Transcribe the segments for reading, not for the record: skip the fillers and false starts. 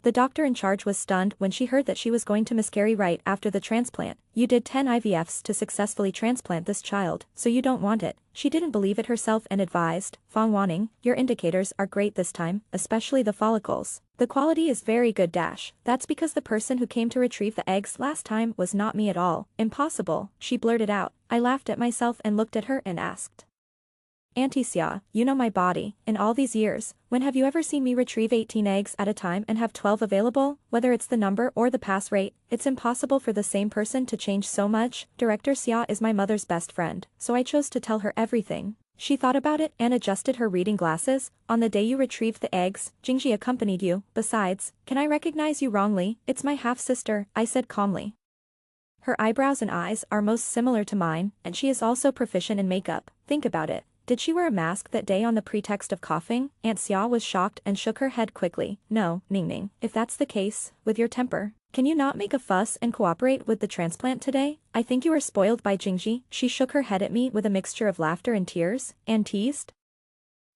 The doctor in charge was stunned when she heard that she was going to miscarry right after the transplant. You did 10 IVFs to successfully transplant this child, so you don't want it. She didn't believe it herself and advised, Fong Wanning, your indicators are great this time, especially the follicles. The quality is very good dash. That's because the person who came to retrieve the eggs last time was not me at all. Impossible, she blurted out. I laughed at myself and looked at her and asked. Auntie Xia, you know my body. In all these years, when have you ever seen me retrieve 18 eggs at a time and have 12 available? Whether it's the number or the pass rate, it's impossible for the same person to change so much. Director Xia is my mother's best friend, so I chose to tell her everything. She thought about it and adjusted her reading glasses. On the day you retrieved the eggs, Jingji accompanied you. Besides, can I recognize you wrongly? It's my half-sister, I said calmly. Her eyebrows and eyes are most similar to mine, and she is also proficient in makeup. Think about it. Did she wear a mask that day on the pretext of coughing? Aunt Xia was shocked and shook her head quickly. No, Ningning, if that's the case, with your temper, can you not make a fuss and cooperate with the transplant today? I think you are spoiled by Jingji. She shook her head at me with a mixture of laughter and tears, and teased.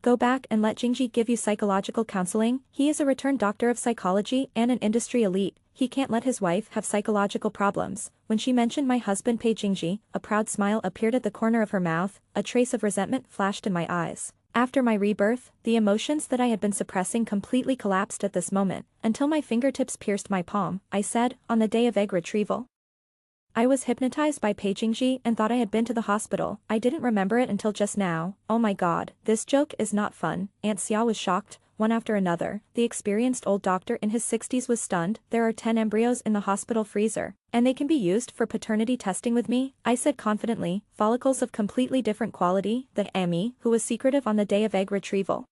Go back and let Jingji give you psychological counseling. He is a returned doctor of psychology and an industry elite. He can't let his wife have psychological problems. When she mentioned my husband Pei Jingji, a proud smile appeared at the corner of her mouth, a trace of resentment flashed in my eyes. After my rebirth, the emotions that I had been suppressing completely collapsed at this moment, until my fingertips pierced my palm, I said, on the day of egg retrieval. I was hypnotized by Pei Jingji and thought I had been to the hospital. I didn't remember it until just now. Oh my god, this joke is not fun. Aunt Xia was shocked, one after another. The experienced old doctor in his 60s was stunned. There are 10 embryos in the hospital freezer, and they can be used for paternity testing with me, I said confidently, follicles of completely different quality, the Amy, who was secretive on the day of egg retrieval.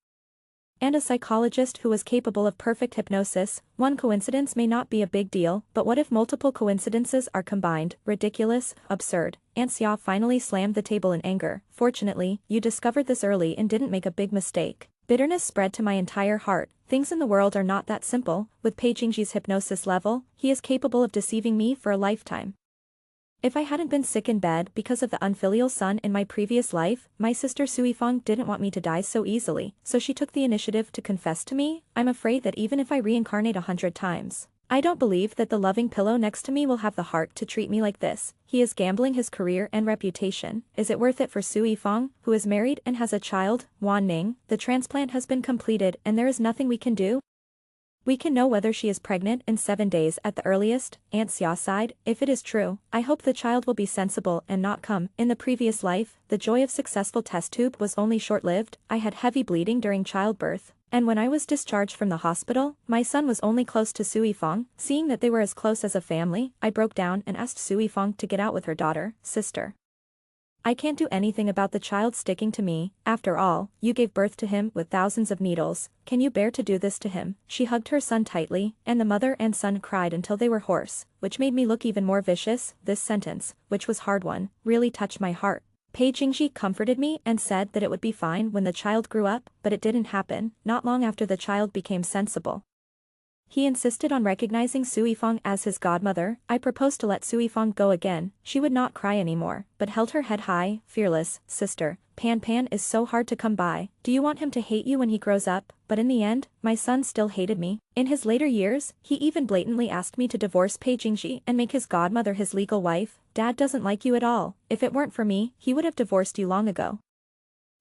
And a psychologist who was capable of perfect hypnosis. One coincidence may not be a big deal, but what if multiple coincidences are combined? Ridiculous, absurd. Aunt Xia finally slammed the table in anger. Fortunately, you discovered this early and didn't make a big mistake. Bitterness spread to my entire heart. Things in the world are not that simple. With Pei Jingji's hypnosis level, he is capable of deceiving me for a lifetime. If I hadn't been sick in bed because of the unfilial son in my previous life, my sister Sui Feng didn't want me to die so easily, so she took the initiative to confess to me. I'm afraid that even if I reincarnate 100 times, I don't believe that the loving pillow next to me will have the heart to treat me like this. He is gambling his career and reputation. Is it worth it for Sui Feng, who is married and has a child? Wan Ning, the transplant has been completed and there is nothing we can do. We can know whether she is pregnant in 7 days at the earliest. Aunt Xia sighed. If it is true, I hope the child will be sensible and not come. In the previous life, the joy of successful test tube was only short-lived. I had heavy bleeding during childbirth, and when I was discharged from the hospital, my son was only close to Sui Feng. Seeing that they were as close as a family, I broke down and asked Sui Feng to get out with her daughter, sister. I can't do anything about the child sticking to me. After all, you gave birth to him with thousands of needles. Can you bear to do this to him? She hugged her son tightly, and the mother and son cried until they were hoarse, which made me look even more vicious. This sentence, which was hard one, really touched my heart. Pei Jingji comforted me and said that it would be fine when the child grew up, but it didn't happen. Not long after the child became sensible, he insisted on recognizing Sui Feng as his godmother. I proposed to let Sui Feng go again. She would not cry anymore, but held her head high, fearless. Sister, Pan Pan is so hard to come by. Do you want him to hate you when he grows up? But in the end, my son still hated me. In his later years, he even blatantly asked me to divorce Pei Jingji and make his godmother his legal wife. Dad doesn't like you at all. If it weren't for me, he would have divorced you long ago.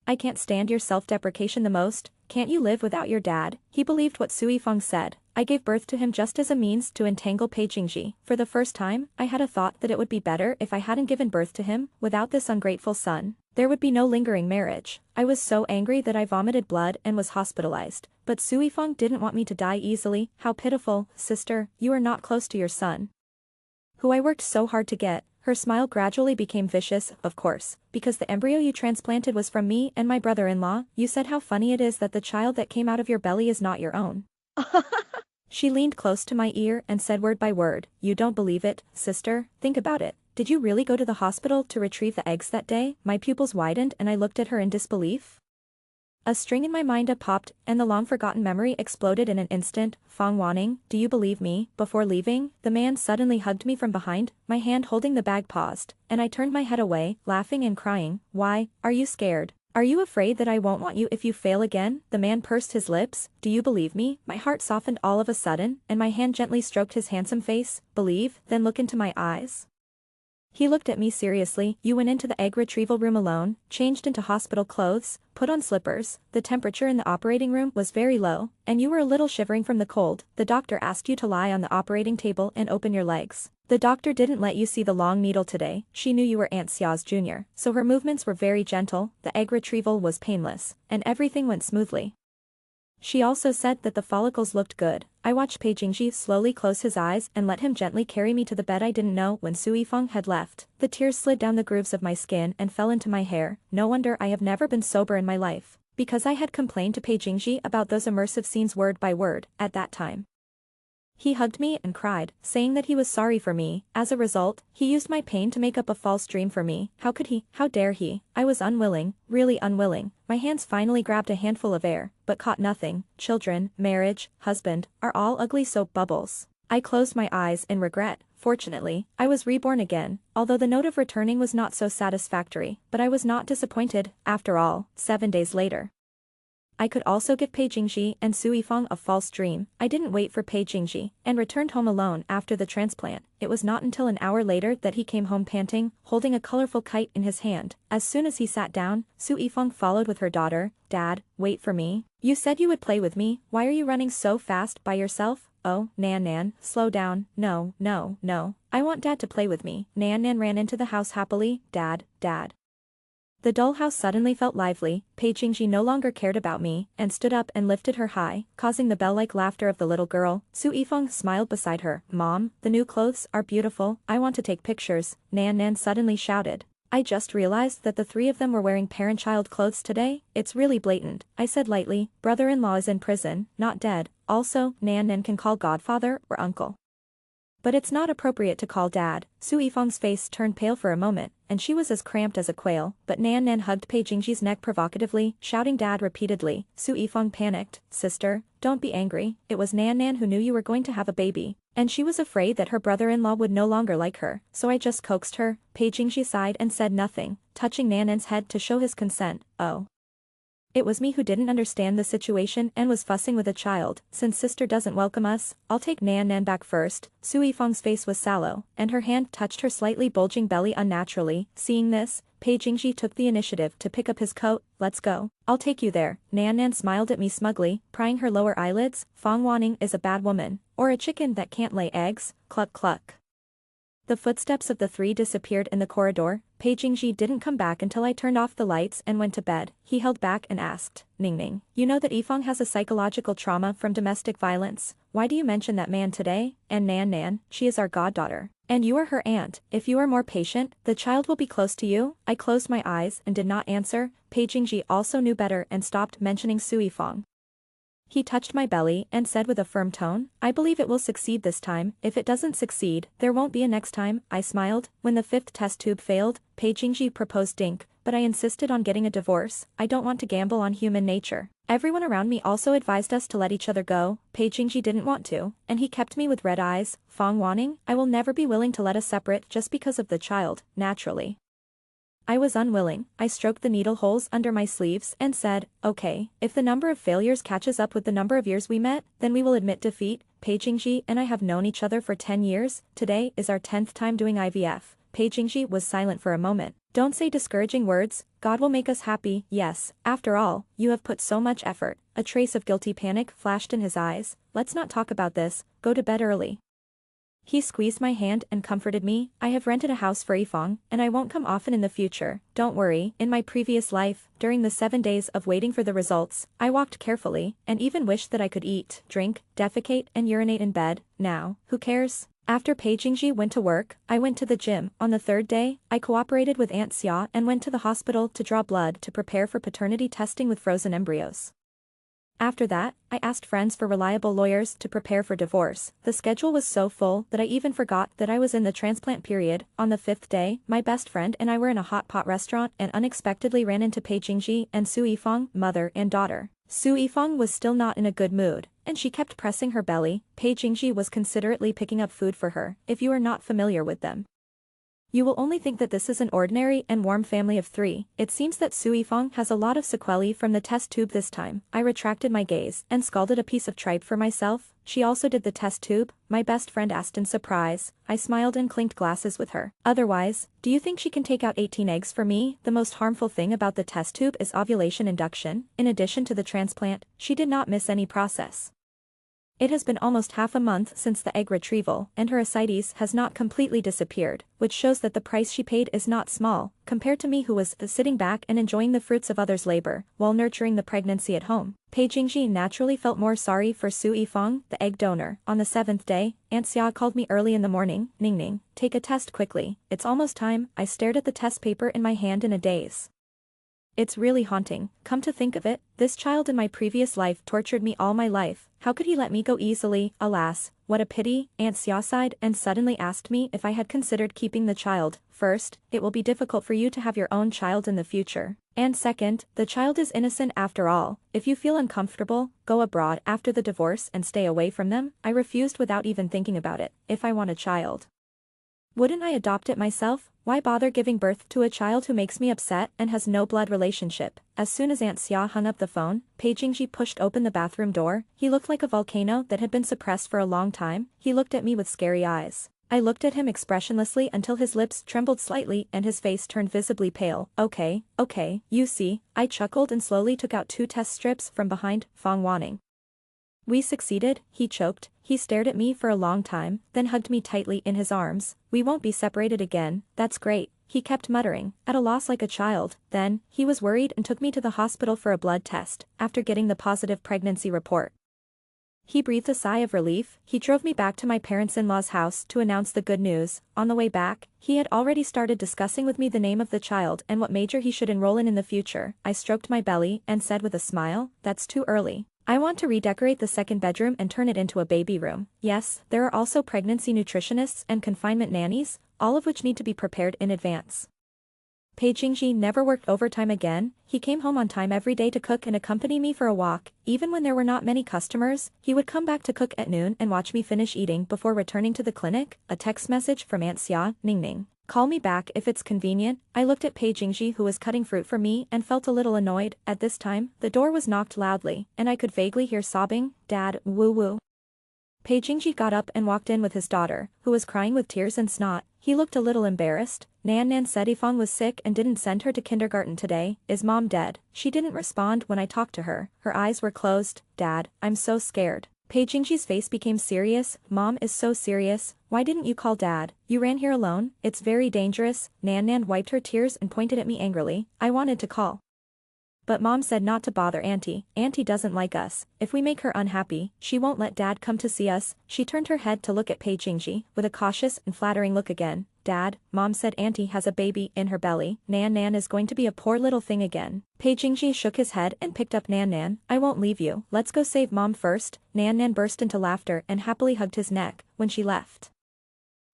I can't stand your self-deprecation the most. Can't you live without your dad? He believed what Sui Feng said. I gave birth to him just as a means to entangle Pei Jingji. For the first time, I had a thought that it would be better if I hadn't given birth to him. Without this ungrateful son, there would be no lingering marriage. I was so angry that I vomited blood and was hospitalized. But Sui Feng didn't want me to die easily. How pitiful. Sister, you are not close to your son, who I worked so hard to get. Her smile gradually became vicious. Of course, because the embryo you transplanted was from me and my brother-in-law. You said how funny it is that the child that came out of your belly is not your own. She leaned close to my ear and said word by word, you don't believe it, sister? Think about it. Did you really go to the hospital to retrieve the eggs that day? My pupils widened and I looked at her in disbelief. A string in my mind popped, and the long-forgotten memory exploded in an instant. Fong Wanning, do you believe me? Before leaving, the man suddenly hugged me from behind, my hand holding the bag paused, and I turned my head away, laughing and crying. Why, are you scared? Are you afraid that I won't want you if you fail again? The man pursed his lips. Do you believe me? My heart softened all of a sudden, and my hand gently stroked his handsome face. Believe, then look into my eyes. He looked at me seriously. You went into the egg retrieval room alone, changed into hospital clothes, put on slippers, the temperature in the operating room was very low, and you were a little shivering from the cold. The doctor asked you to lie on the operating table and open your legs. The doctor didn't let you see the long needle today. She knew you were Aunt Xiao's junior, so her movements were very gentle, the egg retrieval was painless, and everything went smoothly. She also said that the follicles looked good. I watched Pei Jingji slowly close his eyes and let him gently carry me to the bed. I didn't know when Su Yifeng had left. The tears slid down the grooves of my skin and fell into my hair. No wonder I have never been sober in my life, because I had complained to Pei Jingji about those immersive scenes word by word, at that time. He hugged me and cried, saying that he was sorry for me. As a result, he used my pain to make up a false dream for me. How could he? How dare he? I was unwilling, really unwilling. My hands finally grabbed a handful of air, but caught nothing. Children, marriage, husband, are all ugly soap bubbles. I closed my eyes in regret. Fortunately, I was reborn again, although the note of returning was not so satisfactory, but I was not disappointed. After all, 7 days later, I could also give Pei Jingji and Su Yifeng a false dream. I didn't wait for Pei Jingji, and returned home alone after the transplant. It was not until an hour later that he came home panting, holding a colorful kite in his hand. As soon as he sat down, Su Yifeng followed with her daughter. Dad, wait for me. You said you would play with me. Why are you running so fast by yourself? Oh, Nan, slow down. No. I want Dad to play with me. Nan ran into the house happily. Dad. The dollhouse suddenly felt lively. Pei Jingji no longer cared about me, and stood up and lifted her high, causing the bell-like laughter of the little girl. Su Yifeng smiled beside her. Mom, the new clothes are beautiful. I want to take pictures. Nan suddenly shouted. I just realized that the three of them were wearing parent-child clothes today. It's really blatant, I said lightly. Brother-in-law is in prison, not dead. Also, Nan can call godfather or uncle. But it's not appropriate to call Dad. Su Yifeng's face turned pale for a moment, and she was as cramped as a quail, but Nan hugged Pei Jingji's neck provocatively, shouting Dad repeatedly. Su Yifeng panicked. Sister, don't be angry. It was Nan who knew you were going to have a baby, and she was afraid that her brother-in-law would no longer like her, so I just coaxed her. Pei Jingji sighed and said nothing, touching Nan's head to show his consent. Oh. It was me who didn't understand the situation and was fussing with a child. Since sister doesn't welcome us, I'll take Nan back first. Su Yifeng's face was sallow, and her hand touched her slightly bulging belly unnaturally. Seeing this, Pei Jingji took the initiative to pick up his coat. Let's go. I'll take you there. Nan smiled at me smugly, prying her lower eyelids. Fang Wanning is a bad woman, or a chicken that can't lay eggs. Cluck cluck. The footsteps of the three disappeared in the corridor. Pei Jingji didn't come back until I turned off the lights and went to bed. He held back and asked, Ning, you know that Yifeng has a psychological trauma from domestic violence. Why do you mention that man today? And Nan, she is our goddaughter. And you are her aunt. If you are more patient, the child will be close to you. I closed my eyes and did not answer. Pei Jingji also knew better and stopped mentioning Su Yifeng. He touched my belly and said with a firm tone, I believe it will succeed this time. If it doesn't succeed, there won't be a next time. I smiled. When the 5th test tube failed, Pei Jingji proposed Dink, but I insisted on getting a divorce. I don't want to gamble on human nature. Everyone around me also advised us to let each other go. Pei Jingji didn't want to, and he kept me with red eyes. Fang Wanning, I will never be willing to let us separate just because of the child, naturally. I was unwilling. I stroked the needle holes under my sleeves and said, okay, if the number of failures catches up with the number of years we met, then we will admit defeat. Pei Jingji and I have known each other for 10 years. Today is our 10th time doing IVF. Pei Jingji was silent for a moment. Don't say discouraging words. God will make us happy. Yes, after all, you have put so much effort. A trace of guilty panic flashed in his eyes. Let's not talk about this. Go to bed early. He squeezed my hand and comforted me. I have rented a house for Yifeng, and I won't come often in the future. Don't worry. In my previous life, during the 7 days of waiting for the results, I walked carefully, and even wished that I could eat, drink, defecate and urinate in bed. Now, who cares? After Pei Jingji went to work, I went to the gym. On the 3rd day, I cooperated with Aunt Xia and went to the hospital to draw blood to prepare for paternity testing with frozen embryos. After that, I asked friends for reliable lawyers to prepare for divorce. The schedule was so full that I even forgot that I was in the transplant period. On the 5th day, my best friend and I were in a hot pot restaurant and unexpectedly ran into Pei Jingji and Su Yifeng, mother and daughter. Su Yifeng was still not in a good mood, and she kept pressing her belly. Pei Jingji was considerately picking up food for her. If you are not familiar with them, You will only think that this is an ordinary and warm family of 3. It seems that Su Yifeng has a lot of sequelae from the test tube this time. I retracted my gaze and scalded a piece of tripe for myself. She also did the test tube, my best friend asked in surprise. I smiled and clinked glasses with her. Otherwise, do you think she can take out 18 eggs for me? The most harmful thing about the test tube is ovulation induction. In addition to the transplant, she did not miss any process. It has been almost half a month since the egg retrieval, and her ascites has not completely disappeared, which shows that the price she paid is not small, compared to me who was sitting back and enjoying the fruits of others' labor, while nurturing the pregnancy at home. Pei Jingji naturally felt more sorry for Su Yifeng, the egg donor. On the 7th day, Aunt Xia called me early in the morning. Ningning, take a test quickly. It's almost time. I stared at the test paper in my hand in a daze. It's really haunting. Come to think of it, this child in my previous life tortured me all my life. How could he let me go easily? Alas, what a pity. Aunt Xia sighed and suddenly asked me if I had considered keeping the child. First, it will be difficult for you to have your own child in the future. And second, the child is innocent after all. If you feel uncomfortable, go abroad after the divorce and stay away from them. I refused without even thinking about it. If I want a child, wouldn't I adopt it myself? Why bother giving birth to a child who makes me upset and has no blood relationship? As soon as Aunt Xia hung up the phone, Pei Jingji pushed open the bathroom door. He looked like a volcano that had been suppressed for a long time. He looked at me with scary eyes. I looked at him expressionlessly until his lips trembled slightly and his face turned visibly pale. Okay, you see, I chuckled and slowly took out 2 test strips from behind Fang Wanning. We succeeded, he choked. He stared at me for a long time, then hugged me tightly in his arms. We won't be separated again. That's great, he kept muttering, at a loss like a child. Then, he was worried and took me to the hospital for a blood test, after getting the positive pregnancy report. He breathed a sigh of relief. He drove me back to my parents-in-law's house to announce the good news. On the way back, he had already started discussing with me the name of the child and what major he should enroll in the future. I stroked my belly and said with a smile, that's too early. I want to redecorate the second bedroom and turn it into a baby room. Yes, there are also pregnancy nutritionists and confinement nannies, all of which need to be prepared in advance. Pei Jingji never worked overtime again. He came home on time every day to cook and accompany me for a walk. Even when there were not many customers, he would come back to cook at noon and watch me finish eating before returning to the clinic. A text message from Aunt Xia, Ningning. Call me back if it's convenient. I looked at Pei Jingji who was cutting fruit for me and felt a little annoyed. At this time, the door was knocked loudly, and I could vaguely hear sobbing. Dad, woo-woo. Pei Jingji got up and walked in with his daughter, who was crying with tears and snot. He looked a little embarrassed. Nan said Yifeng was sick and didn't send her to kindergarten today. Is mom dead? She didn't respond when I talked to her. Her eyes were closed. Dad, I'm so scared. Pei Jingji's face became serious. Mom is so serious. Why didn't you call Dad? You ran here alone? It's very dangerous. Nan wiped her tears and pointed at me angrily. I wanted to call, but Mom said not to bother Auntie. Auntie doesn't like us. If we make her unhappy, she won't let Dad come to see us. She turned her head to look at Pei Jingji, with a cautious and flattering look again. Dad, Mom said Auntie has a baby in her belly. Nan is going to be a poor little thing again. Pei Jingji shook his head and picked up Nan. I won't leave you. Let's go save Mom first. Nan burst into laughter and happily hugged his neck. When she left,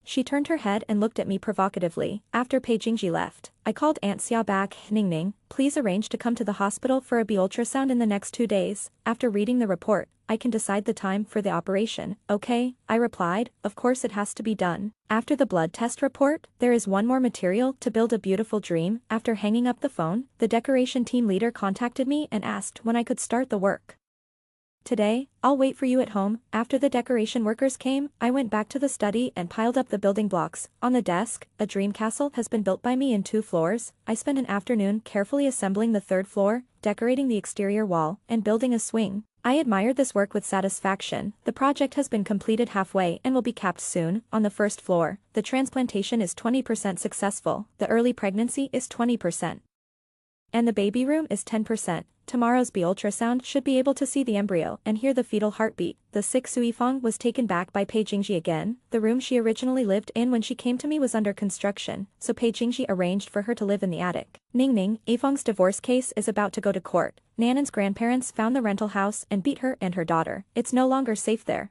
she turned her head and looked at me provocatively. After Pei Jingji left, I called Aunt Xia back. Ningning, please arrange to come to the hospital for a B ultrasound in the next 2 days. After reading the report, I can decide the time for the operation. Okay, I replied, of course it has to be done. After the blood test report, there is one more material to build a beautiful dream. After hanging up the phone, the decoration team leader contacted me and asked when I could start the work. Today, I'll wait for you at home. After the decoration workers came, I went back to the study and piled up the building blocks. On the desk, a dream castle has been built by me in 2 floors. I spent an afternoon carefully assembling the 3rd floor, decorating the exterior wall, and building a swing. I admired this work with satisfaction. The project has been completed halfway and will be capped soon. On the 1st floor, the transplantation is 20% successful. The early pregnancy is 20%. And the baby room is 10%. Tomorrow's B ultrasound should be able to see the embryo and hear the fetal heartbeat. The sick Su Yifeng was taken back by Pei Jingji again. The room she originally lived in when she came to me was under construction, so Pei Jingji arranged for her to live in the attic. Ningning, Yifeng's divorce case is about to go to court. Nanan's grandparents found the rental house and beat her and her daughter. It's no longer safe there.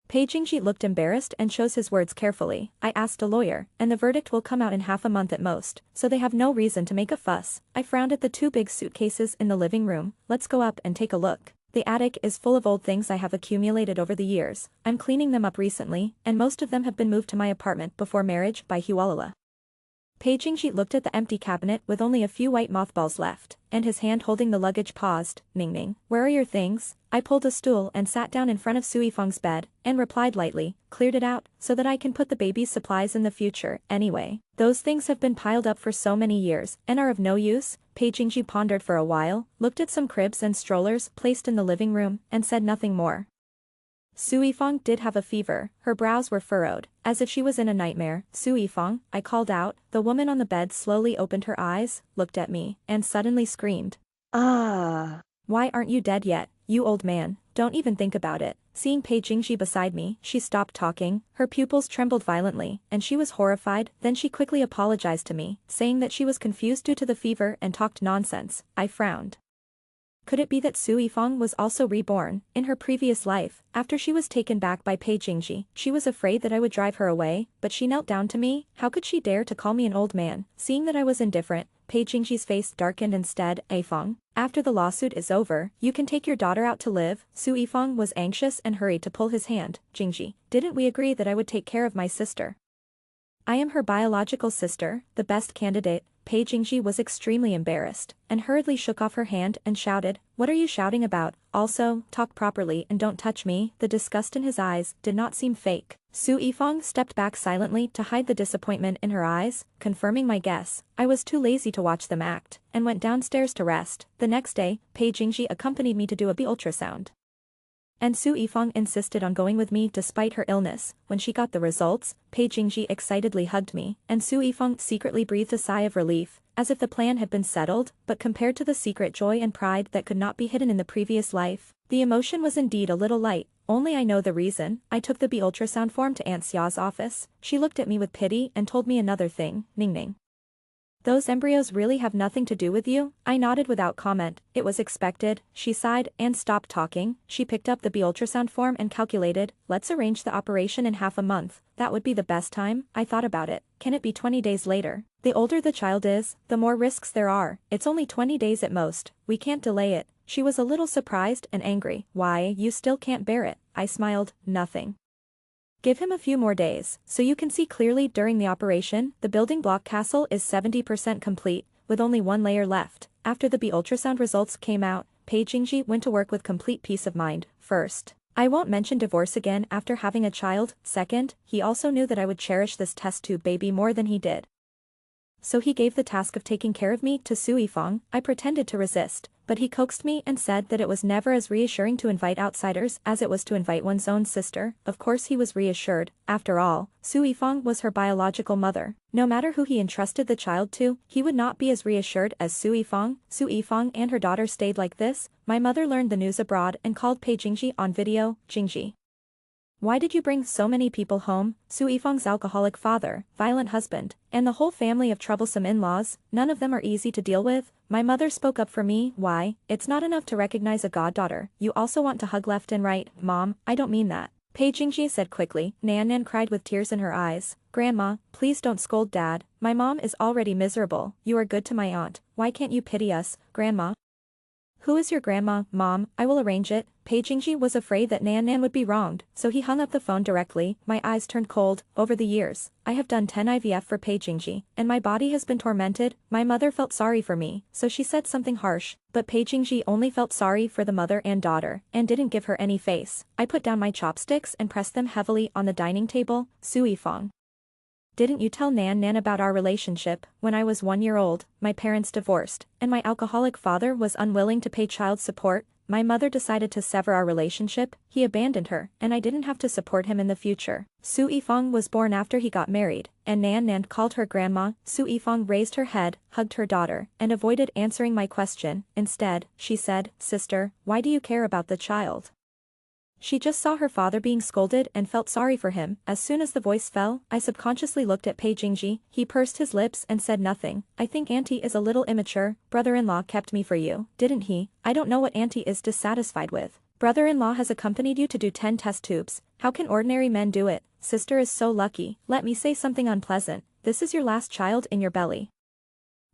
Pei Jingji looked embarrassed and chose his words carefully. I asked a lawyer, and the verdict will come out in half a month at most, so they have no reason to make a fuss. I frowned at the 2 big suitcases in the living room. Let's go up and take a look. The attic is full of old things I have accumulated over the years. I'm cleaning them up recently, and most of them have been moved to my apartment before marriage by Hualala. Pei Jingji looked at the empty cabinet with only a few white mothballs left, and his hand holding the luggage paused. Ning, where are your things? I pulled a stool and sat down in front of Sui Feng's bed, and replied lightly, cleared it out, so that I can put the baby's supplies in the future, anyway. Those things have been piled up for so many years, and are of no use. Pei Jingji pondered for a while, looked at some cribs and strollers placed in the living room, and said nothing more. Sui Feng did have a fever, her brows were furrowed, as if she was in a nightmare. Sui Feng, I called out. The woman on the bed slowly opened her eyes, looked at me, and suddenly screamed. Ah! Why aren't you dead yet, you old man? Don't even think about it. Seeing Pei Jingji beside me, she stopped talking, her pupils trembled violently, and she was horrified. Then she quickly apologized to me, saying that she was confused due to the fever and talked nonsense. I frowned. Could it be that Sui Feng was also reborn? In her previous life, after she was taken back by Pei Jingji, she was afraid that I would drive her away, but she knelt down to me. How could she dare to call me an old man? Seeing that I was indifferent, Pei Jingji's face darkened instead. Feng, after the lawsuit is over, you can take your daughter out to live. Sui Feng was anxious and hurried to pull his hand. Jingji, didn't we agree that I would take care of my sister? I am her biological sister, the best candidate. Pei Jingji was extremely embarrassed, and hurriedly shook off her hand and shouted, what are you shouting about? Also, talk properly and don't touch me. The disgust in his eyes did not seem fake. Sui Feng stepped back silently to hide the disappointment in her eyes, confirming my guess. I was too lazy to watch them act, and went downstairs to rest. The next day, Pei Jingji accompanied me to do a ultrasound. And Sui Feng insisted on going with me despite her illness. When she got the results, Pei Jingji excitedly hugged me, and Sui Feng secretly breathed a sigh of relief, as if the plan had been settled, but compared to the secret joy and pride that could not be hidden in the previous life, the emotion was indeed a little light. Only I know the reason. I took the ultrasound form to Aunt Xia's office. She looked at me with pity and told me another thing. Ning. Those embryos really have nothing to do with you? I nodded without comment. It was expected. She sighed and stopped talking. She picked up the ultrasound form and calculated, let's arrange the operation in half a month. That would be the best time. I thought about it. Can it be 20 days later? The older the child is, the more risks there are. It's only 20 days at most. We can't delay it. She was a little surprised and angry. Why, you still can't bear it? I smiled. Nothing. Give him a few more days, so you can see clearly during the operation. The building block castle is 70% complete, with only one layer left. After the ultrasound results came out, Pei Jingji went to work with complete peace of mind. First, I won't mention divorce again after having a child. Second, he also knew that I would cherish this test tube baby more than he did. So he gave the task of taking care of me to Sui Feng. I pretended to resist, but he coaxed me and said that it was never as reassuring to invite outsiders as it was to invite one's own sister. Of course he was reassured. After all, Sui Feng was her biological mother. No matter who he entrusted the child to, he would not be as reassured as Sui Feng. Sui Feng and her daughter stayed like this. My mother learned the news abroad and called Pei Jingji on video. Jingji, why did you bring so many people home? Sui Feng's alcoholic father, violent husband, and the whole family of troublesome in-laws, none of them are easy to deal with. My mother spoke up for me. Why? It's not enough to recognize a goddaughter. You also want to hug left and right. Mom, I don't mean that. Pei Jingji said quickly. Nan cried with tears in her eyes. Grandma, please don't scold Dad. My mom is already miserable. You are good to my aunt. Why can't you pity us, Grandma? Who is your grandma? Mom, I will arrange it. Pei Jingji was afraid that Nan would be wronged, so he hung up the phone directly. My eyes turned cold. Over the years, I have done 10 IVF for Pei Jingji, and my body has been tormented. My mother felt sorry for me, so she said something harsh, but Pei Jingji only felt sorry for the mother and daughter, and didn't give her any face. I put down my chopsticks and pressed them heavily on the dining table. Sui Feng, didn't you tell Nan about our relationship? When I was 1 year old, my parents divorced, and my alcoholic father was unwilling to pay child support. My mother decided to sever our relationship. He abandoned her, and I didn't have to support him in the future. Sui Feng was born after he got married, and Nan called her grandma. Sui Feng raised her head, hugged her daughter, and avoided answering my question. Instead, she said, Sister, why do you care about the child? She just saw her father being scolded and felt sorry for him. As soon as the voice fell, I subconsciously looked at Pei Jingji. He pursed his lips and said nothing. I think Auntie is a little immature. Brother-in-law kept me for you, didn't he? I don't know what Auntie is dissatisfied with. Brother-in-law has accompanied you to do 10 test tubes. How can ordinary men do it? Sister is so lucky. Let me say something unpleasant. This is your last child in your belly.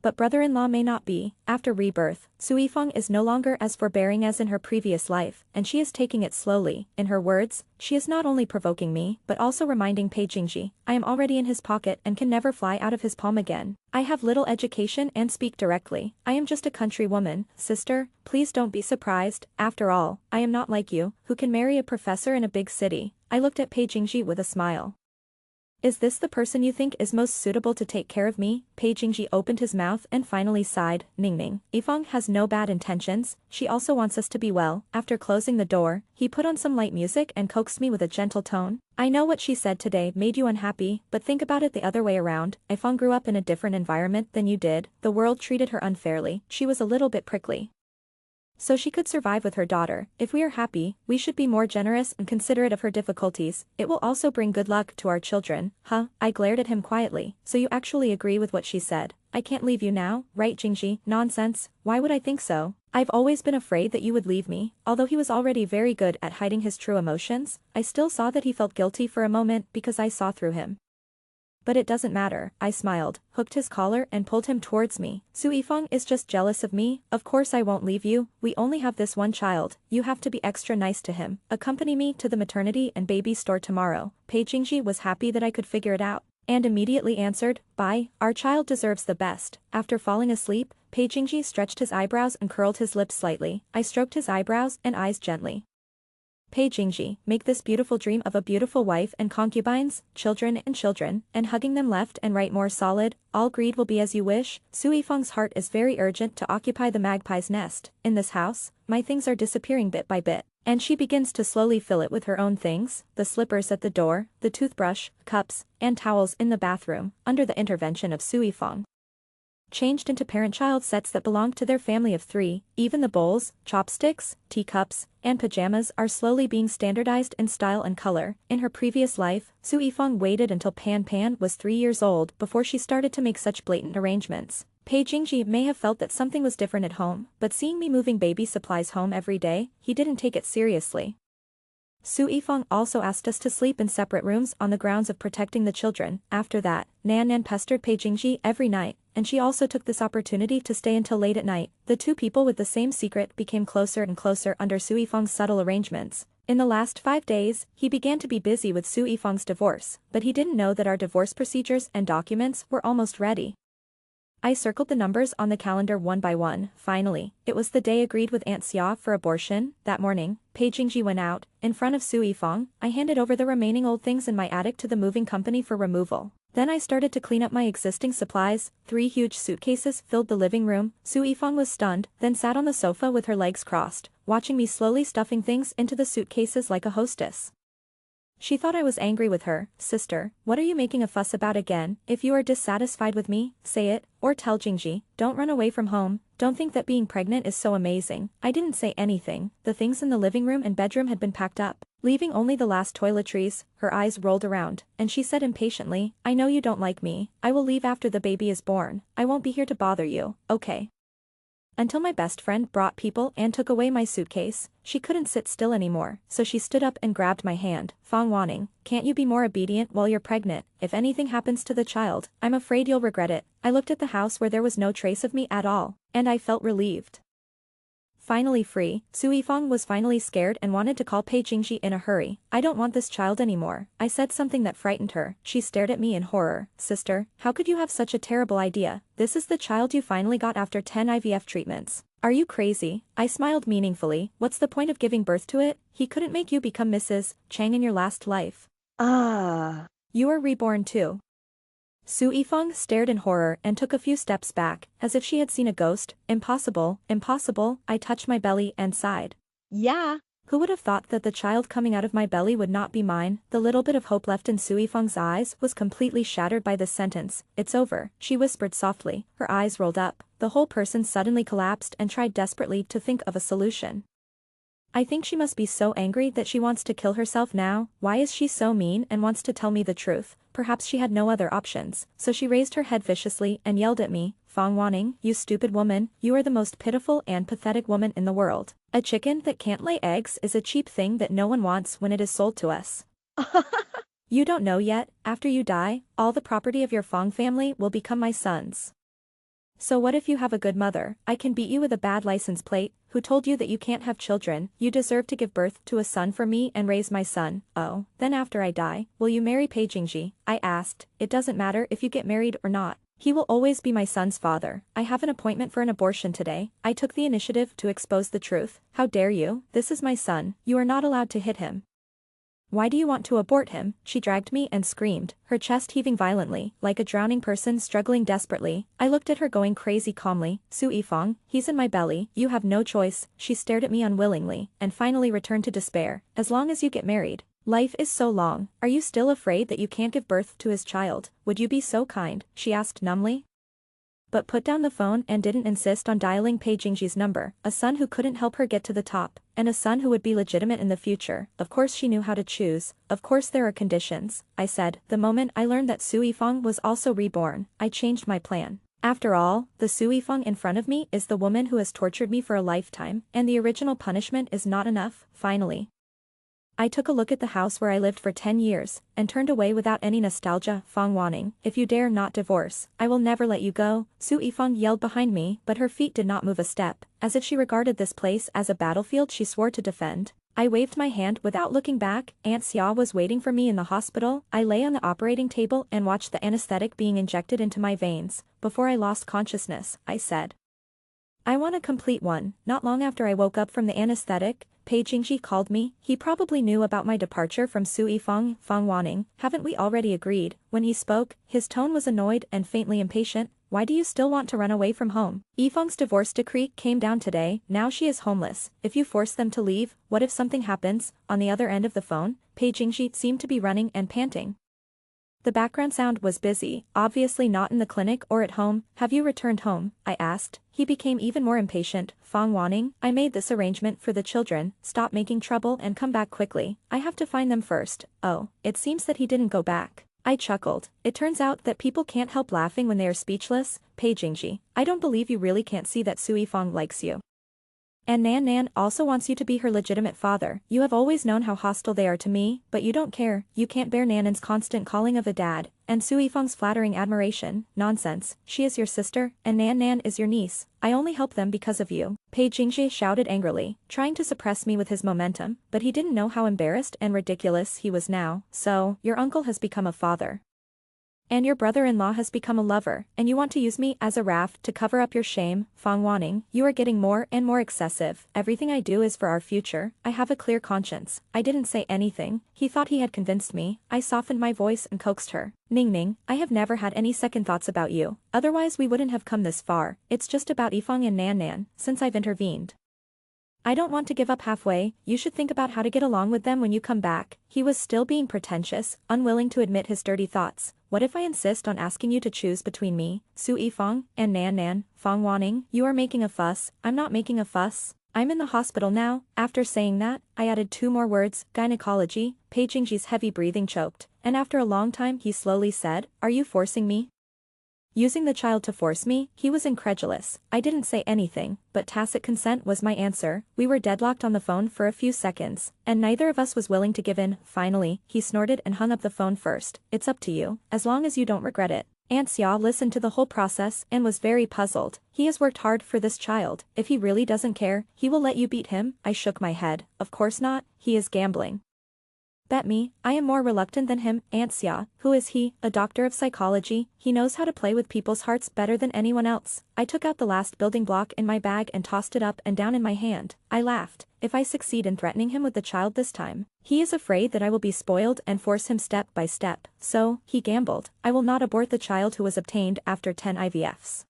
but brother-in-law may not be. After rebirth, Su Yifeng is no longer as forbearing as in her previous life, and she is taking it slowly. In her words, she is not only provoking me, but also reminding Pei Jingji, I am already in his pocket and can never fly out of his palm again. I have little education and speak directly. I am just a country woman, sister, please don't be surprised. After all, I am not like you, who can marry a professor in a big city. I looked at Pei Jingji with a smile. Is this the person you think is most suitable to take care of me? Pei Jingji opened his mouth and finally sighed, Ningning. Yifeng has no bad intentions, she also wants us to be well. After closing the door, he put on some light music and coaxed me with a gentle tone. I know what she said today made you unhappy, but think about it the other way around. Yifeng grew up in a different environment than you did, the world treated her unfairly, she was a little bit prickly. So she could survive with her daughter. If we are happy, we should be more generous and considerate of her difficulties. It will also bring good luck to our children. Huh? I glared at him quietly. So you actually agree with what she said? I can't leave you now, right Jingji? Nonsense. Why would I think so? I've always been afraid that you would leave me. Although he was already very good at hiding his true emotions, I still saw that he felt guilty for a moment because I saw through him. But it doesn't matter, I smiled, hooked his collar and pulled him towards me. Su Yifeng is just jealous of me, of course I won't leave you, we only have this one child, you have to be extra nice to him. Accompany me to the maternity and baby store tomorrow. Pei Jingji was happy that I could figure it out, and immediately answered, bye, our child deserves the best. After falling asleep, Pei Jingji stretched his eyebrows and curled his lips slightly. I stroked his eyebrows and eyes gently. Pei Jingji, make this beautiful dream of a beautiful wife and concubines, children, and hugging them left and right more solid, all greed will be as you wish. Su Yifeng's heart is very urgent to occupy the magpie's nest. In this house, my things are disappearing bit by bit, and she begins to slowly fill it with her own things, the slippers at the door, the toothbrush, cups, and towels in the bathroom, under the intervention of Su Yifeng. Changed into parent-child sets that belong to their family of 3, even the bowls, chopsticks, teacups, and pajamas are slowly being standardized in style and color. In her previous life, Su Yifeng waited until Pan Pan was 3 years old before she started to make such blatant arrangements. Pei Jingji may have felt that something was different at home, but seeing me moving baby supplies home every day, he didn't take it seriously. Su Yifeng also asked us to sleep in separate rooms on the grounds of protecting the children. After that, Nan pestered Pei Jingji every night, and she also took this opportunity to stay until late at night. The two people with the same secret became closer and closer under Su Yifeng's subtle arrangements. In the last 5 days, he began to be busy with Su Yifeng's divorce, but he didn't know that our divorce procedures and documents were almost ready. I circled the numbers on the calendar one by one. Finally, it was the day agreed with Aunt Xia for abortion. That morning, Pei Jingji went out. In front of Su Yifeng, I handed over the remaining old things in my attic to the moving company for removal. Then I started to clean up my existing supplies. 3 huge suitcases filled the living room. Su Yifeng was stunned, then sat on the sofa with her legs crossed, watching me slowly stuffing things into the suitcases like a hostess. She thought I was angry with her. Sister, what are you making a fuss about again? If you are dissatisfied with me, say it, or tell Jingji. Don't run away from home. Don't think that being pregnant is so amazing. I didn't say anything. The things in the living room and bedroom had been packed up, leaving only the last toiletries. Her eyes rolled around, and she said impatiently, I know you don't like me. I will leave after the baby is born. I won't be here to bother you, okay? Until my best friend brought people and took away my suitcase, she couldn't sit still anymore, so she stood up and grabbed my hand. Fang Wanning, can't you be more obedient while you're pregnant? If anything happens to the child, I'm afraid you'll regret it. I looked at the house where there was no trace of me at all, and I felt relieved. Finally free, Su Yifeng was finally scared and wanted to call Pei Jingji in a hurry. I don't want this child anymore. I said something that frightened her. She stared at me in horror. Sister, how could you have such a terrible idea? This is the child you finally got after 10 IVF treatments. Are you crazy? I smiled meaningfully. What's the point of giving birth to it? He couldn't make you become Mrs. Chang in your last life. You are reborn too. Su Yifeng stared in horror and took a few steps back, as if she had seen a ghost. Impossible, impossible. I touched my belly and sighed. Yeah. Who would have thought that the child coming out of my belly would not be mine? The little bit of hope left in Su Yifeng's eyes was completely shattered by this sentence. It's over, she whispered softly. Her eyes rolled up. The whole person suddenly collapsed and tried desperately to think of a solution. I think she must be so angry that she wants to kill herself now. Why is she so mean and wants to tell me the truth? Perhaps she had no other options, so she raised her head viciously and yelled at me, Fang Wanning, you stupid woman, you are the most pitiful and pathetic woman in the world. A chicken that can't lay eggs is a cheap thing that no one wants when it is sold to us. You don't know yet, after you die, all the property of your Fang family will become my son's. So what if you have a good mother? I can beat you with a bad license plate. Who told you that you can't have children? You deserve to give birth to a son for me and raise my son. Oh, then after I die, will you marry Pei Jingji? I asked. It doesn't matter if you get married or not. He will always be my son's father. I have an appointment for an abortion today. I took the initiative to expose the truth. How dare you? This is my son. You are not allowed to hit him. Why do you want to abort him? She dragged me and screamed, her chest heaving violently, like a drowning person struggling desperately. I looked at her going crazy calmly. Su Yifang, he's in my belly, you have no choice. She stared at me unwillingly, and finally returned to despair. As long as you get married. Life is so long. Are you still afraid that you can't give birth to his child? Would you be so kind? She asked numbly. But put down the phone and didn't insist on dialing Pei Jingji's number, a son who couldn't help her get to the top, and a son who would be legitimate in the future. Of course she knew how to choose, of course there are conditions, I said. The moment I learned that Su Yifang was also reborn, I changed my plan. After all, the Su Yifang in front of me is the woman who has tortured me for a lifetime, and the original punishment is not enough. Finally, I took a look at the house where I lived for 10 years, and turned away without any nostalgia. Fang Wanning, if you dare not divorce, I will never let you go. Su Yifang yelled behind me, but her feet did not move a step. As if she regarded this place as a battlefield she swore to defend. I waved my hand without looking back. Aunt Xia was waiting for me in the hospital. I lay on the operating table and watched the anesthetic being injected into my veins. Before I lost consciousness, I said, I want a complete one. Not long after I woke up from the anesthetic, Pei Jingji called me. He probably knew about my departure from Su Yifang. Fang Wanning, haven't we already agreed? When he spoke, his tone was annoyed and faintly impatient. Why do you still want to run away from home? Yifang's divorce decree came down today. Now she is homeless. If you force them to leave, what if something happens? On the other end of the phone, Pei Jingji seemed to be running and panting. The background sound was busy, obviously not in the clinic or at home. Have you returned home? I asked. He became even more impatient. Fang Wanning, I made this arrangement for the children. Stop making trouble and come back quickly. I have to find them first. Oh, it seems that he didn't go back. I chuckled. It turns out that people can't help laughing when they are speechless. Pei Jingji, I don't believe you really can't see that Su Yifang likes you. And Nan Nan also wants you to be her legitimate father. You have always known how hostile they are to me, but you don't care. You can't bear Nan Nan's constant calling of a dad, and Su Yifang's flattering admiration. Nonsense. She is your sister, and Nan Nan is your niece. I only help them because of you. Pei Jingji shouted angrily, trying to suppress me with his momentum, but he didn't know how embarrassed and ridiculous he was now. So, your uncle has become a father. And your brother-in-law has become a lover, and you want to use me as a raft to cover up your shame. Fang Wanning, you are getting more and more excessive. Everything I do is for our future. I have a clear conscience. I didn't say anything. He thought he had convinced me. I softened my voice and coaxed her. Ning Ning, I have never had any second thoughts about you. Otherwise we wouldn't have come this far. It's just about Yifang and Nan Nan, since I've intervened. I don't want to give up halfway. You should think about how to get along with them when you come back. He was still being pretentious, unwilling to admit his dirty thoughts. What if I insist on asking you to choose between me, Su Yifang, and Nan Nan? Fang Wanning, you are making a fuss. I'm not making a fuss. I'm in the hospital now. After saying that, I added 2 more words, gynecology. Pei Jingji's heavy breathing choked, and after a long time he slowly said, are you forcing me? Using the child to force me? He was incredulous. I didn't say anything, but tacit consent was my answer. We were deadlocked on the phone for a few seconds, and neither of us was willing to give in. Finally, he snorted and hung up the phone first. It's up to you, as long as you don't regret it. Aunt Xia listened to the whole process and was very puzzled. He has worked hard for this child. If he really doesn't care, he will let you beat him? I shook my head. Of course not, he is gambling. Bet me, I am more reluctant than him. Aunt Xia, who is he? A doctor of psychology. He knows how to play with people's hearts better than anyone else. I took out the last building block in my bag and tossed it up and down in my hand. I laughed. If I succeed in threatening him with the child this time, he is afraid that I will be spoiled and force him step by step. So, he gambled. I will not abort the child who was obtained after 10 IVFs.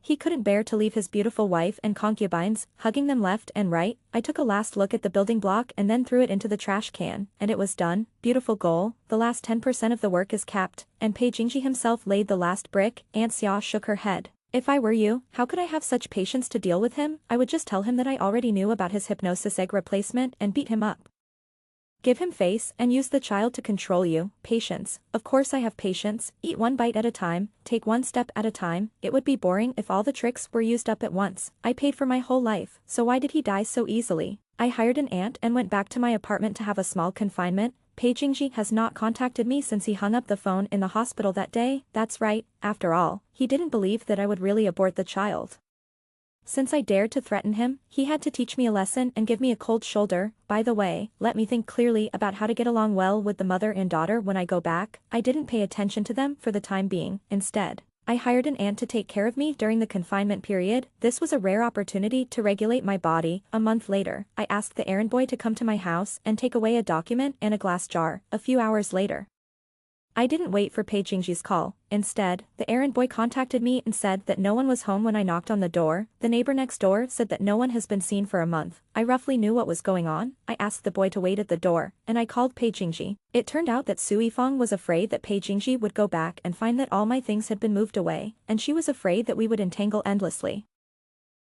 He couldn't bear to leave his beautiful wife and concubines, hugging them left and right. I took a last look at the building block and then threw it into the trash can, and it was done. Beautiful goal. The last 10% of the work is capped, and Pei Jingji himself laid the last brick. Aunt Xia shook her head. If I were you, how could I have such patience to deal with him? I would just tell him that I already knew about his hypnosis egg replacement and beat him up. Give him face and use the child to control you. Patience. Of course I have patience. Eat one bite at a time, take one step at a time. It would be boring if all the tricks were used up at once. I paid for my whole life, so why did he die so easily? I hired an aunt and went back to my apartment to have a small confinement. Pei Jingji has not contacted me since he hung up the phone in the hospital that day. That's right, after all, he didn't believe that I would really abort the child. Since I dared to threaten him, he had to teach me a lesson and give me a cold shoulder. By the way, let me think clearly about how to get along well with the mother and daughter when I go back. I didn't pay attention to them for the time being. Instead, I hired an aunt to take care of me during the confinement period. This was a rare opportunity to regulate my body. A month later, I asked the errand boy to come to my house and take away a document and a glass jar. A few hours later, I didn't wait for Pei Jingji's call. Instead, the errand boy contacted me and said that no one was home when I knocked on the door. The neighbor next door said that no one has been seen for a month. I roughly knew what was going on. I asked the boy to wait at the door, and I called Pei Jingji. It turned out that Su Yifeng was afraid that Pei Jingji would go back and find that all my things had been moved away, and she was afraid that we would entangle endlessly.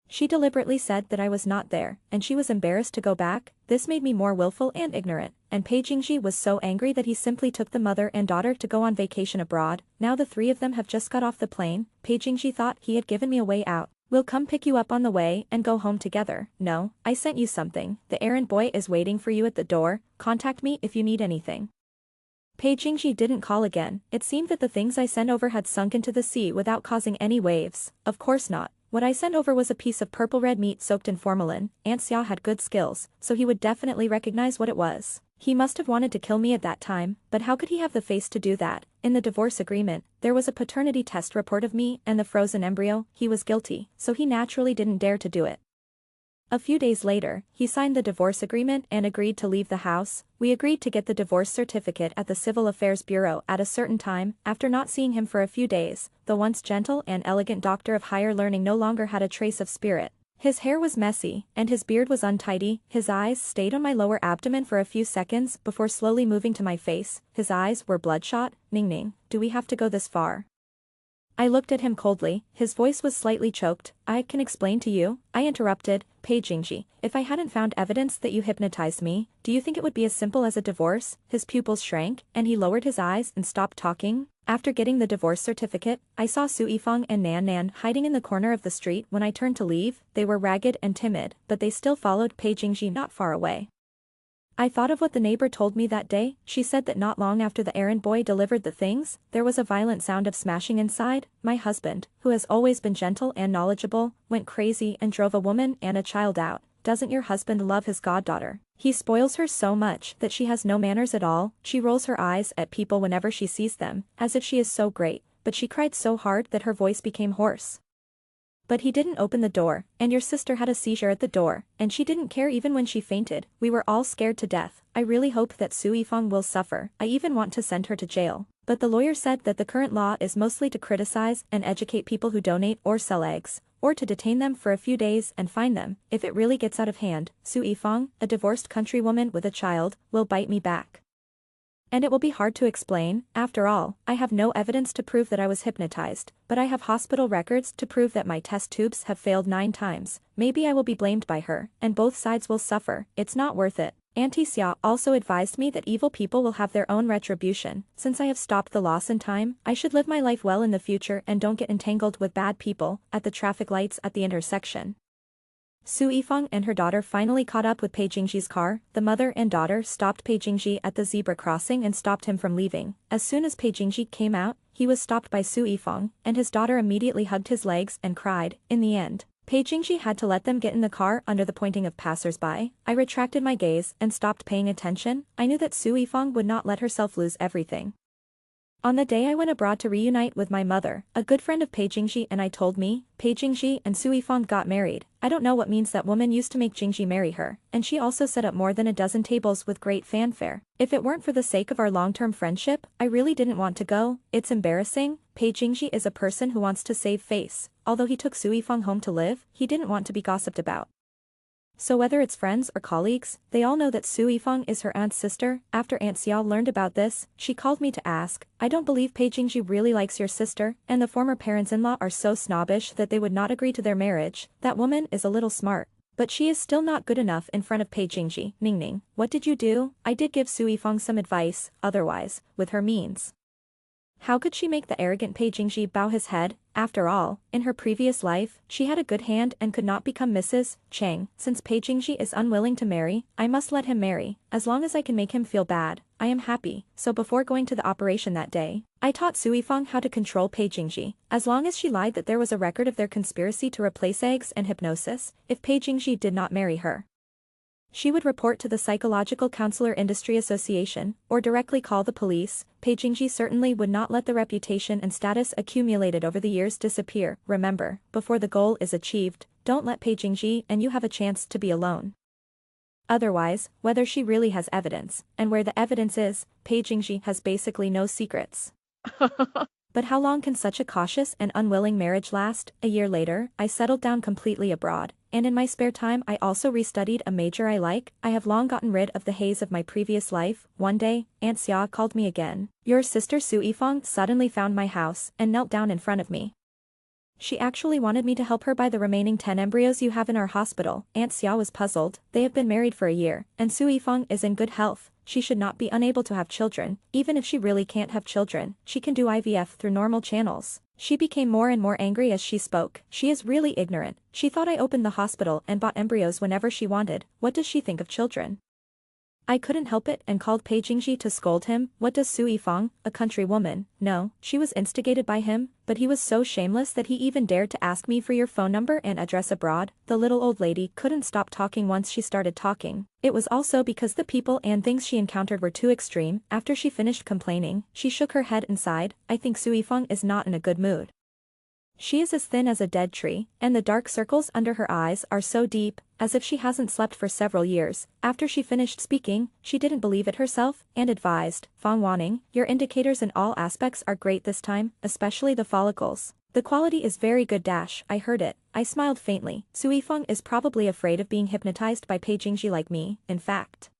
She deliberately said that I was not there, and she was embarrassed to go back. This made me more willful and ignorant, and Pei Jingji was so angry that he simply took the mother and daughter to go on vacation abroad. Now the three of them have just got off the plane. Pei Jingji thought he had given me a way out. We'll come pick you up on the way and go home together. No, I sent you something. The errand boy is waiting for you at the door. Contact me if you need anything. Pei Jingji didn't call again. It seemed that the things I sent over had sunk into the sea without causing any waves. Of course not. What I sent over was a piece of purple-red meat soaked in formalin. Aunt Xia had good skills, so he would definitely recognize what it was. He must have wanted to kill me at that time, but how could he have the face to do that? In the divorce agreement, there was a paternity test report of me and the frozen embryo. He was guilty, so he naturally didn't dare to do it. A few days later, he signed the divorce agreement and agreed to leave the house. We agreed to get the divorce certificate at the Civil Affairs Bureau at a certain time. After not seeing him for a few days, the once gentle and elegant doctor of higher learning no longer had a trace of spirit. His hair was messy, and his beard was untidy. His eyes stayed on my lower abdomen for a few seconds before slowly moving to my face. His eyes were bloodshot. Ning Ning, do we have to go this far? I looked at him coldly. His voice was slightly choked. I can explain to you. I interrupted. Pei Jingji, if I hadn't found evidence that you hypnotized me, do you think it would be as simple as a divorce? His pupils shrank, and he lowered his eyes and stopped talking. After getting the divorce certificate, I saw Su Yifeng and Nan Nan hiding in the corner of the street. When I turned to leave, they were ragged and timid, but they still followed Pei Jingji not far away. I thought of what the neighbor told me that day. She said that not long after the errand boy delivered the things, there was a violent sound of smashing inside. My husband, who has always been gentle and knowledgeable, went crazy and drove a woman and a child out. Doesn't your husband love his goddaughter? He spoils her so much that she has no manners at all. She rolls her eyes at people whenever she sees them, as if she is so great, but she cried so hard that her voice became hoarse. But he didn't open the door, and your sister had a seizure at the door, and she didn't care even when she fainted. We were all scared to death. I really hope that Su Yifeng will suffer. I even want to send her to jail. But the lawyer said that the current law is mostly to criticize and educate people who donate or sell eggs, or to detain them for a few days and fine them. If it really gets out of hand, Su Yifeng, a divorced countrywoman with a child, will bite me back. And it will be hard to explain. After all, I have no evidence to prove that I was hypnotized, but I have hospital records to prove that my test tubes have failed 9 times. Maybe I will be blamed by her, and both sides will suffer. It's not worth it. Auntie Xia also advised me that evil people will have their own retribution. Since I have stopped the loss in time, I should live my life well in the future and don't get entangled with bad people. At the traffic lights at the intersection, Su Yifeng and her daughter finally caught up with Pei Jingji's car. The mother and daughter stopped Pei Jingji at the zebra crossing and stopped him from leaving. As soon as Pei Jingji came out, he was stopped by Su Yifeng, and his daughter immediately hugged his legs and cried. In the end, Pei Jingji had to let them get in the car under the pointing of passers-by. I retracted my gaze and stopped paying attention. I knew that Su Yifeng would not let herself lose everything. On the day I went abroad to reunite with my mother, a good friend of Pei Jingji and I told me, Pei Jingji and Su Yifeng got married. I don't know what means that woman used to make Jingji marry her, and she also set up more than a dozen tables with great fanfare. If it weren't for the sake of our long-term friendship, I really didn't want to go. It's embarrassing. Pei Jingji is a person who wants to save face. Although he took Su Yifeng home to live, he didn't want to be gossiped about. So whether it's friends or colleagues, they all know that Su Yifeng is her aunt's sister. After Aunt Xiao learned about this, she called me to ask, I don't believe Pei Jingji really likes your sister, and the former parents-in-law are so snobbish that they would not agree to their marriage. That woman is a little smart. But she is still not good enough in front of Pei Jingji. Ning Ning, what did you do? I did give Su Yifeng some advice, otherwise, with her means, How could she make the arrogant Pei Jingji bow his head? After all, in her previous life, she had a good hand and could not become Mrs. Chang. Since Pei Jingji is unwilling to marry, I must let him marry. As long as I can make him feel bad, I am happy. So before going to the operation that day, I taught Sui Fang how to control Pei Jingji. As long as she lied that there was a record of their conspiracy to replace eggs and hypnosis, if Pei Jingji did not marry her, she would report to the Psychological Counselor Industry Association, or directly call the police. Pei Jingji certainly would not let the reputation and status accumulated over the years disappear. Remember, before the goal is achieved, don't let Pei Jingji and you have a chance to be alone. Otherwise, whether she really has evidence, and where the evidence is, Pei Jingji has basically no secrets. But how long can such a cautious and unwilling marriage last? A year later, I settled down completely abroad, and in my spare time I also restudied a major I like. I have long gotten rid of the haze of my previous life. One day, Aunt Xia called me again. Your sister Su Yifang suddenly found my house and knelt down in front of me. She actually wanted me to help her buy the remaining 10 embryos you have in our hospital. Aunt Xia was puzzled. They have been married for a year, and Su Yifang is in good health. She should not be unable to have children. Even if she really can't have children, she can do IVF through normal channels. She became more and more angry as she spoke. She is really ignorant. She thought I opened the hospital and bought embryos whenever she wanted. What does she think of children? I couldn't help it and called Pei Jingji to scold him. What does Su Yifang, a country woman, know? She was instigated by him, but he was so shameless that he even dared to ask me for your phone number and address abroad. The little old lady couldn't stop talking once she started talking. It was also because the people and things she encountered were too extreme. After she finished complaining, she shook her head and sighed. I think Su Yifang is not in a good mood. She is as thin as a dead tree, and the dark circles under her eyes are so deep, as if she hasn't slept for several years. After she finished speaking, she didn't believe it herself, and advised, Fang Wanning, your indicators in all aspects are great this time, especially the follicles. The quality is very good. I heard it. I smiled faintly. Su Yifang is probably afraid of being hypnotized by Pei Jingji like me. In fact,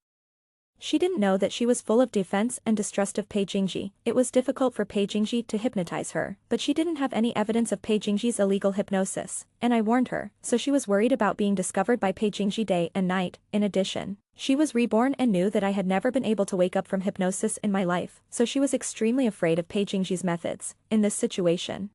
she didn't know that she was full of defense and distrust of Pei Jingji. It was difficult for Pei Jingji to hypnotize her, but she didn't have any evidence of Pei Jingji's illegal hypnosis, and I warned her, so she was worried about being discovered by Pei Jingji day and night. In addition, she was reborn and knew that I had never been able to wake up from hypnosis in my life, so she was extremely afraid of Pei Jingji's methods. In this situation,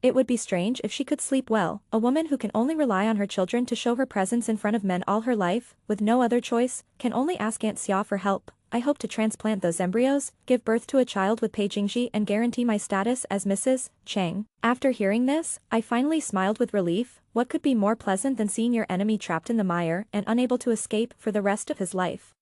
it would be strange if she could sleep well. A woman who can only rely on her children to show her presence in front of men all her life, with no other choice, can only ask Aunt Xia for help. I hope to transplant those embryos, give birth to a child with Pei Jingji and guarantee my status as Mrs. Chang. After hearing this, I finally smiled with relief. What could be more pleasant than seeing your enemy trapped in the mire and unable to escape for the rest of his life?